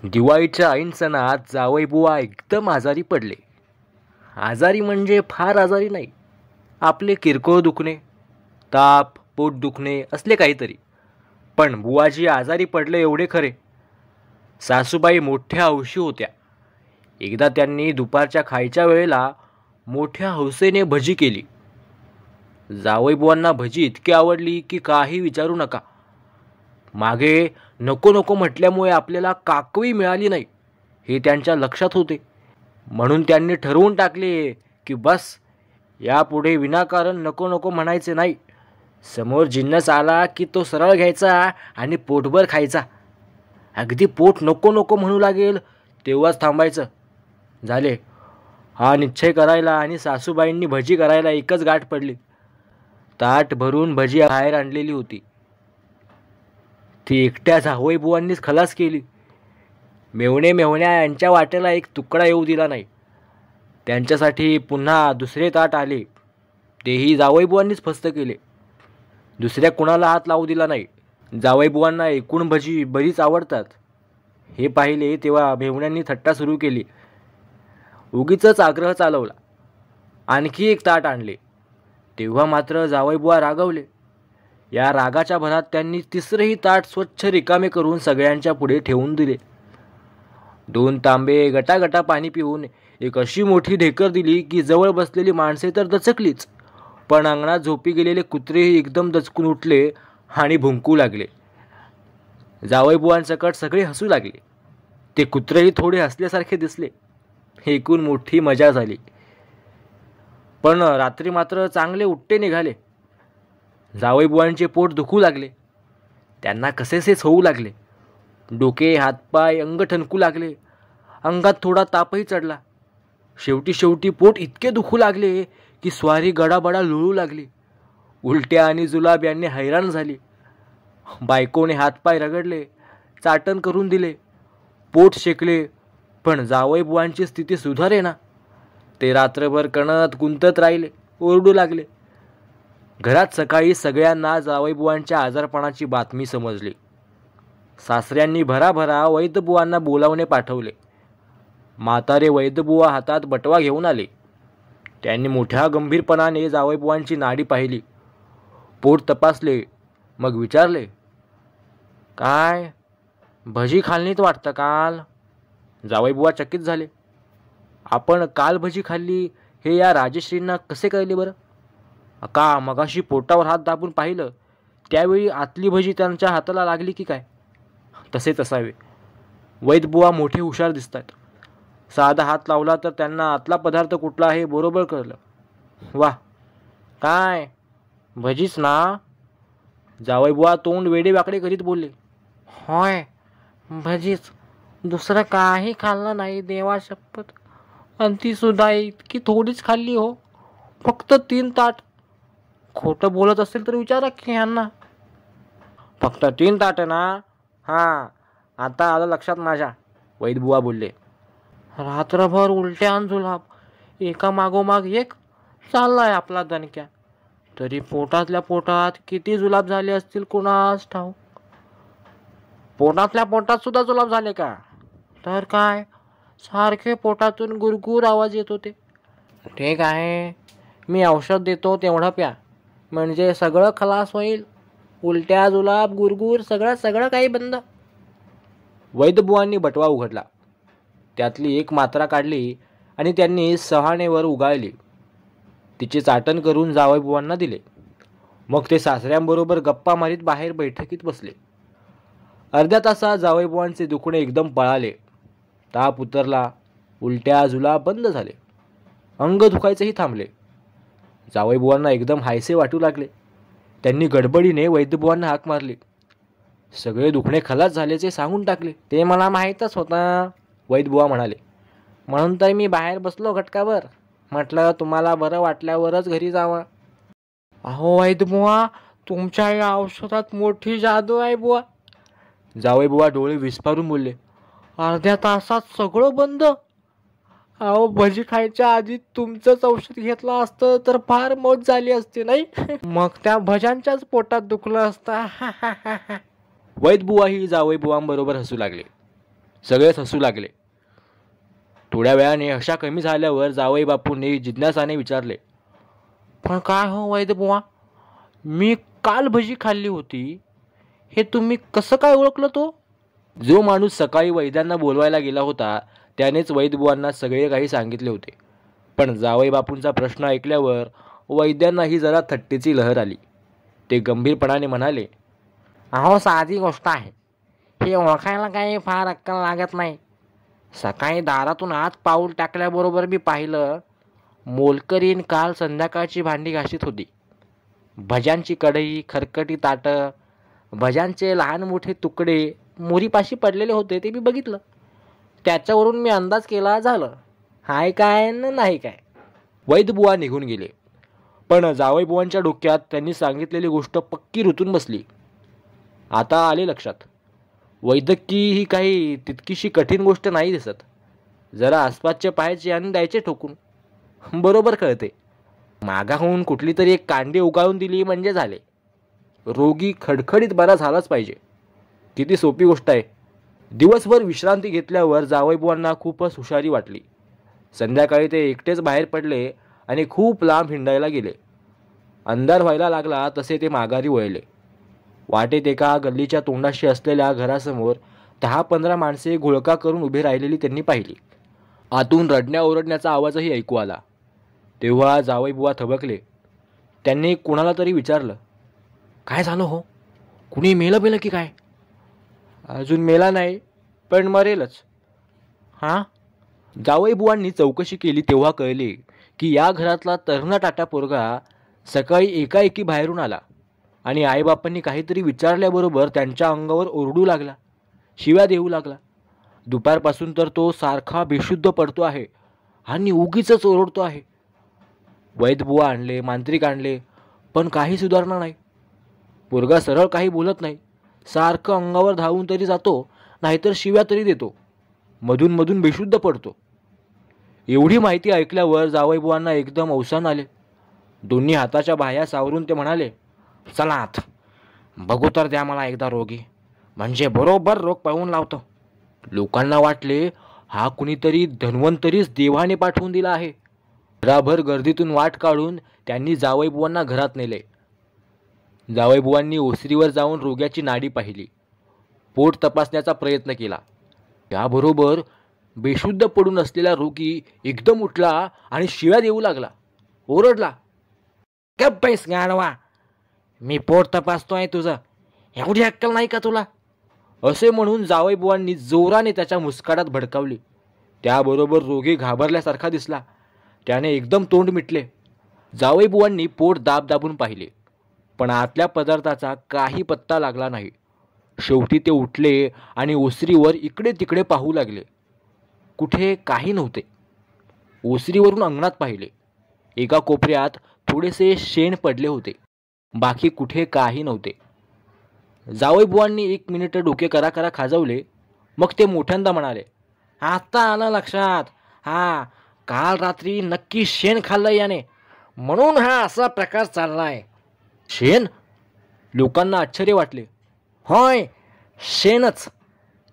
दिवाळीच्या ऐन सणात जावईबुवा एकदम आजारी पडले. आजारी म्हणजे फार आजारी नाही, आपले किरकोळ दुखणे, ताप, पोट दुखणे असले काहीतरी. पण बुवाजी आजारी पडले एवढे खरे. सासूबाई मोठ्या हौशी होत्या. एकदा त्यांनी दुपारच्या खायच्या वेळेला मोठ्या हौसेने भजी केली. जावईबुवांना भजी इतकी आवडली की काही विचारू नका. मागे नको नको म्हटल्यामुळे आपल्याला काकवी मिळाली नाही हे त्यांच्या लक्षात होते. म्हणून त्यांनी ठरवून टाकले की बस, यापुढे विनाकारण नको नको म्हणायचे नाही. समोर जिन्नस आला की तो सरळ घ्यायचा आणि पोटभर खायचा. अगदी पोट नको नको म्हणू लागेल तेव्हाच थांबायचं. झाले. हा निश्चय करायला आणि सासूबाईंनी भजी करायला एकच गाठ पडली. ताट भरून भजी बाहेर आणलेली होती. ती एकट्या जावईबुवांनीच खलास केली. मेवण्या यांच्या वाट्याला एक तुकडा येऊ दिला नाही. त्यांच्यासाठी पुन्हा दुसरे ताट आले. तेही जावईबुवांनीच फस्त केले. दुसऱ्या कुणाला हात लावू दिला नाही. जावईबुवांना एकूण भजी बरीच आवडतात हे पाहिले तेव्हा मेवण्यांनी थट्टा सुरू केली. उगीचच आग्रह चालवला. आणखी एक ताट आणले. तेव्हा मात्र जावईबुवा रागवले. या रागाच्या भरात त्यांनी तिसरेही ताट स्वच्छ रिकामे करून सगळ्यांच्या पुढे ठेवून दिले. 2 तांबे गटागटा पाणी पिऊन एक अशी मोठी ढेकर दिली की जवळ बसलेली माणसे तर दचकलीच. पण अंगणात झोपी गेलेले कुत्रेही एकदम दचकून उठले आणि भुंकू लागले. जावईबुवांसकट सगळे हसू लागले. ते कुत्रेही थोडे हसल्यासारखे दिसले. एकूण मोठी मजा झाली. पण रात्री मात्र चांगले उट्टे निघाले. जावईबुवांचे पोट दुखू लागले. त्यांना कसेसेच होऊ लागले. डोके, हातपाय, अंग ठणकू लागले. अंगात थोडा तापही चढला. शेवटी पोट इतके दुखू लागले की स्वारी गडाबडा लुळू लागली. उलट्या आणि जुलाब यांनी हैराण झाली. बायकोने हातपाय रगडले, चाटण करून दिले, पोट शेकले, पण जावईबुवांची स्थिती सुधारेना. ते रात्रभर कणत गुंतत राहिले, ओरडू लागले. घरात सकाळी सगळ्यांना जावईबुवांच्या आजारपणाची बातमी समजली. सासऱ्यांनी भराभरा वैद्यबुवांना बोलावणे पाठवले. म्हातारे वैद्यबुवा हातात बटवा घेऊन आले. त्यांनी मोठ्या गंभीरपणाने जावईबुवांची नाडी पाहिली, पोट तपासले, मग विचारले, काय भजी खाल्लीत वाटतं काल? जावईबुवा चकित झाले. आपण काल भजी खाल्ली हे या राजश्रींना कसे कळले बरं? का मगाशी पोटावर हात दाबून पाहिलं त्यावेळी आतली भजी त्यांच्या हाताला लागली की काय? तसेच असावे. वैद्यबुवा मोठे हुशार दिसतात. साधा हात लावला तर त्यांना आतला पदार्थ कुठला हे बरोबर कळलं. वा, काय भजीच ना? जावईबुवा तोंड वेडे वाकडे करीत बोलले. होय, भजीच, दुसरं काही खाल्लं नाही देवा शपथ. आणि ती सुद्धा इतकी थोडीच खाल्ली हो, फक्त 3 ताट. खोटं बोलत असेल तर विचारा की यांना. फक्त 3 ताट ना? हां, आता आलं लक्षात माझ्या, वैद्यबुवा बोलले. रात्रभर उलट्या आणि जुलाब एका मागोमाग एक चाललाय आपला दणक्या. तरी पोटातल्या पोटात किती जुलाब झाले असतील कुणास ठाऊक. पोटातल्या पोटात सुद्धा जुलाब झाले का? तर काय, सारखे पोटातून गुरगुर आवाज येत होते. ठीक आहे, मी औषध देतो तेवढं प्या, म्हणजे सगळं खलास होईल. उलट्या, जुलाब, गुरगुर सगळं काही बंद. वैद्यबुवांनी बटवा उघडला. त्यातली एक मात्रा काढली आणि त्यांनी सहाणेवर उगाळली. तिचे चाटण करून जावईबुवांना दिले. मग ते सासऱ्यांबरोबर गप्पा मारीत बाहेर बैठकीत बसले. अर्ध्या तासात जावईबुवांचे दुखणे एकदम पळाले. ताप उतरला. उलट्या, जुलाब बंद झाले. अंग दुखायचेही थांबले. जावईबुवांना एकदम हायसे वाटू लागले. त्यांनी गडबडीने वैद्यबुवांना हाक मारली. सगळे दुखणे खलास झाल्याचे सांगून टाकले. ते मला माहीतच होतं, वैद्यबुवा म्हणाले. म्हणून तर मी बाहेर बसलो घटकावर. म्हटलं तुम्हाला बरं वाटल्यावरच घरी जावं. अहो वैद्यबुवा, तुमच्या या औषधात मोठी जादू आहे बुवा. जावईबुवा डोळे विस्फारून बोलले. अर्ध्या तासात सगळं बंद? अहो, भजी खायच्या आधी तुमचंच औषध घेतलं असतं तर फार मौज झाली असती नाही? मग त्या भज्यांच्याच पोटात दुखलं असतं. वैद्यबुवाही जावईबुवांबरोबर हसू लागले. सगळेच हसू लागले. थोड्या वेळाने हशा कमी झाल्यावर जावई बापूंनी जिज्ञासाने विचारले, पण काय हो वैद्यबुवा, मी काल भजी खाल्ली होती, हे तुम्ही कसं काय ओळखलं तो? जो माणूस सकाळी वैद्यांना बोलवायला गेला होता त्यानेच वैद्यबुवांना सगळे काही सांगितले होते. पण जावई बापूंचा प्रश्न ऐकल्यावर वैद्यांनाही जरा थट्टेची लहर आली. ते गंभीरपणाने म्हणाले, अहो साधी गोष्ट आहे, हे ओळखायला काही फार अक्कल लागत नाही. सकाळी दारातून आत पाऊल टाकल्याबरोबर मी पाहिलं, मोलकरीण काल संध्याकाळची भांडी घासीत होती. भज्यांची कढई, खरकटी ताटं, भज्यांचे लहान मोठे तुकडे मोरीपाशी पडलेले होते ते मी बघितलं. त्याच्यावरून मी अंदाज केला, झालं हाय काय न नाही काय. वैद्यबुवा निघून गेले. पण जावईबुवांच्या डोक्यात त्यांनी सांगितलेली गोष्ट पक्की रुतून बसली. आता आले लक्षात, वैद्यकीय ही काही तितकीशी कठीण गोष्ट नाही दिसत. जरा आसपासचे पाहायचे आणि द्यायचे ठोकून. बरोबर कळते. मागाहून कुठली तरी एक कांडी उगाळून दिली म्हणजे झाले. रोगी खडखडीत बरा झालाच पाहिजे. किती सोपी गोष्ट आहे. दिवसभर विश्रांती घेतल्यावर जावईबुवांना खूपच हुशारी वाटली. संध्याकाळी ते एकटेच बाहेर पडले आणि खूप लांब हिंडायला गेले. अंधार व्हायला लागला तसे ते माघारी वळले. वाटेत एका गल्लीच्या तोंडाशी असलेल्या घरासमोर 10-15 माणसे घोळका करून उभे राहिलेली त्यांनी पाहिली. आतून रडण्या ओरडण्याचा आवाजही ऐकू आला. तेव्हा जावईबुवा थबकले. त्यांनी कोणाला तरी विचारलं, काय झालं हो? कुणी मेलं बेलं की काय? अजून मेला नाही, पण मरेलच. हां? जावईबुवांनी चौकशी केली तेव्हा कळले की या घरातला तरुणा टाटा पोरगा सकाळी एकाएकी बाहेरून आला आणि आईबापांनी काहीतरी विचारल्याबरोबर त्यांच्या अंगावर ओरडू लागला, शिव्या देऊ लागला. दुपारपासून तर तो सारखा बेशुद्ध पडतो आहे आणि उगीच ओरडतो आहे. वैद्यबुवा आणले, मांत्रिक आणले, पण काही सुधारणा नाही. पोरगा सरळ काही बोलत नाही. सारखं अंगावर धावून तरी जातो, नाहीतर शिव्या तरी देतो. मधून मधून बेशुद्ध पडतो. एवढी माहिती ऐकल्यावर जावईबुवांना एकदम अवसान आले. दोन्ही हाताच्या बाह्या सावरून ते म्हणाले, चला आत, बघू तर द्या मला एकदा रोगी, म्हणजे बरोबर रोग पळवून लावतो. लोकांना वाटले हा कुणीतरी धन्वंतरीच देवाने पाठवून दिला आहे. राभर गर्दीतून वाट काढून त्यांनी जावईबुवांना घरात नेले. जावईबुवांनी ओसरीवर जाऊन रोग्याची नाडी पाहिली. पोट तपासण्याचा प्रयत्न केला. त्याबरोबर बेशुद्ध पडून असलेला रोगी एकदम उठला आणि शिव्या देऊ लागला, ओरडला, गप बैस गाढवा, मी पोट तपासतोय तुझं, एवढी अक्कल नाही का तुला? असे म्हणून जावईबुवांनी जोराने त्याच्या मुस्काटात भडकावली. त्याबरोबर रोगी घाबरल्यासारखा दिसला. त्याने एकदम तोंड मिटले. जावईबुवांनी पोट दाब दाबून पाहिले, पण आतल्या पदार्थाचा काही पत्ता लागला नाही. शेवटी ते उठले आणि ओसरीवर इकडे तिकडे पाहू लागले. कुठे काही नव्हते. ओसरीवरून अंगणात पाहिले. एका कोपऱ्यात थोडेसे शेण पडले होते. बाकी कुठे काही नव्हते. जावईबुवांनी 1 मिनिट डोके करा खाजवले. मग ते मोठ्यांदा म्हणाले, आता आलं लक्षात, हा काल रात्री नक्की शेण खाल्लं याने, म्हणून हा असा प्रकार चाललाय. शेण? लोकांना आश्चर्य वाटले. होय, शेणच,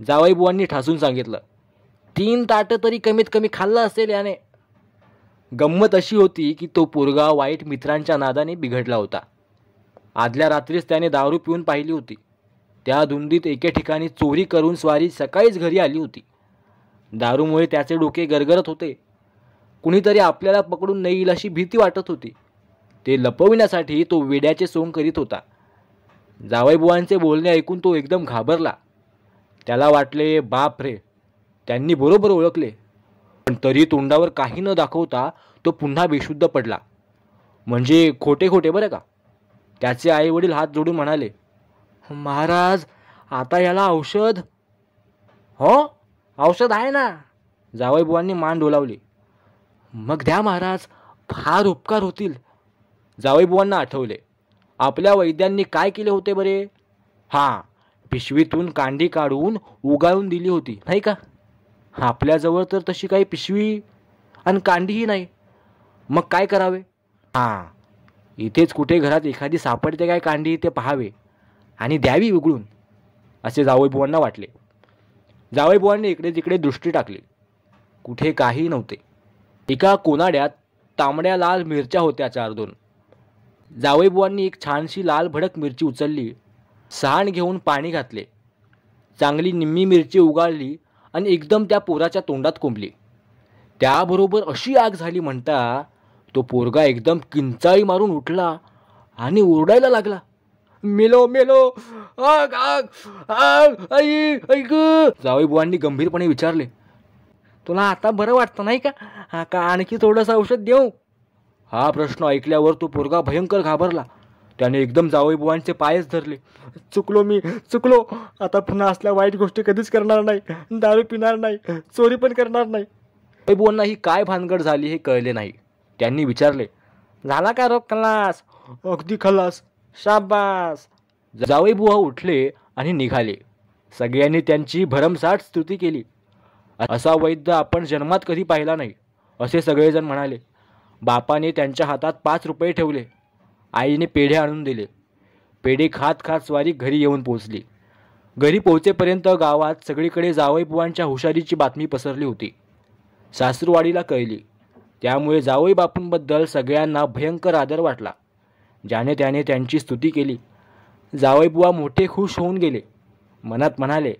जावईबुवांनी ठासून सांगितलं. 3 ताटं तरी कमीत कमी खाल्लं असेल याने. गंमत अशी होती की तो पोरगा वाईट मित्रांच्या नादाने बिघडला होता. आदल्या रात्रीच त्याने दारू पिऊन पाहिली होती. त्या धुंदीत एके ठिकाणी चोरी करून स्वारी सकाळीच घरी आली होती. दारूमुळे त्याचे डोके गरगरत होते. कुणीतरी आपल्याला पकडून नेईल अशी भीती वाटत होती. ते लपविण्यासाठी तो वेड्याचे सोंग करीत होता. जावईबुवांचे बोलणे ऐकून तो एकदम घाबरला. त्याला वाटले, बाप रे, त्यांनी बरोबर ओळखले. पण तरी तोंडावर काही न दाखवता तो पुन्हा बेशुद्ध पडला. म्हणजे खोटे खोटे बरं का. त्याचे आई वडील हात जोडून म्हणाले, महाराज, आता याला औषध? हो, औषध आहे ना. जावईबुवांनी मान डोलावली. मग द्या महाराज, फार उपकार होतील. जावईबुवांना आठवले, आपल्या वैद्यांनी काय केले होते बरे? हां, पिशवीतून कांडी काढून उगाळून दिली होती नाही का? आपल्याजवळ तर तशी काही पिशवी आणि कांडीही नाही. मग काय करावे? हां, इथेच कुठे घरात एखादी सापडते काय कांडी ते पाहावे आणि द्यावी उघडून, असे जावईबुवांना वाटले. जावईबुवांनी इकडे तिकडे दृष्टी टाकली. कुठे काही नव्हते. एका कोनाड्यात तांबड्या लाल मिरच्या होत्या 4-2. जावईबुवांनी एक छानशी लाल भडक मिरची उचलली, सहाण घेऊन पाणी घातले. चांगली निम्मी मिरची उगाळली आणि एकदम त्या पोराच्या तोंडात कोंबली. त्याबरोबर अशी आग झाली म्हणता तो पोरगा एकदम किंचाळी मारून उठला आणि ओरडायला लागला, मेलो मेलो, आग आग आग, आई ऐक. जावईबुवांनी गंभीरपणे विचारले, तुला आता बरं वाटतं नाही का? का आणखी थोडंसं औषध देऊ? हा प्रश्न ऐकल्यावर तो पोरगा भयंकर घाबरला. त्याने एकदम जावईबुवांचे पायच धरले. चुकलो मी, चुकलो. आता पुन्हा असल्या वाईट गोष्टी कधीच करणार नाही. दारू पिणार नाही, चोरी पण करणार नाही. जावईबुवांना ही काय भानगड झाली हे कळले नाही. त्यांनी विचारले, झाला का रोग खलास? अगदी खलास, शाबास. जावईबुवा उठले आणि निघाले. सगळ्यांनी त्यांची भरमसाठ स्तुती केली. असा वैद्य आपण जन्मात कधी पाहिला नाही, असे सगळेजण म्हणाले. बापाने त्यांच्या हातात 5 रुपये ठेवले. आईने पेढे आणून दिले. पेढे खात खात स्वारी घरी येऊन पोहोचली. घरी पोहोचेपर्यंत गावात सगळीकडे जावईबुवांच्या हुशारीची बातमी पसरली होती. सासरवाडीला कळली. त्यामुळे जावई बापूंबद्दल सगळ्यांना भयंकर आदर वाटला. ज्याने त्याने त्यांची स्तुती केली. जावईबुवा मोठे खुश होऊन गेले. मनात म्हणाले,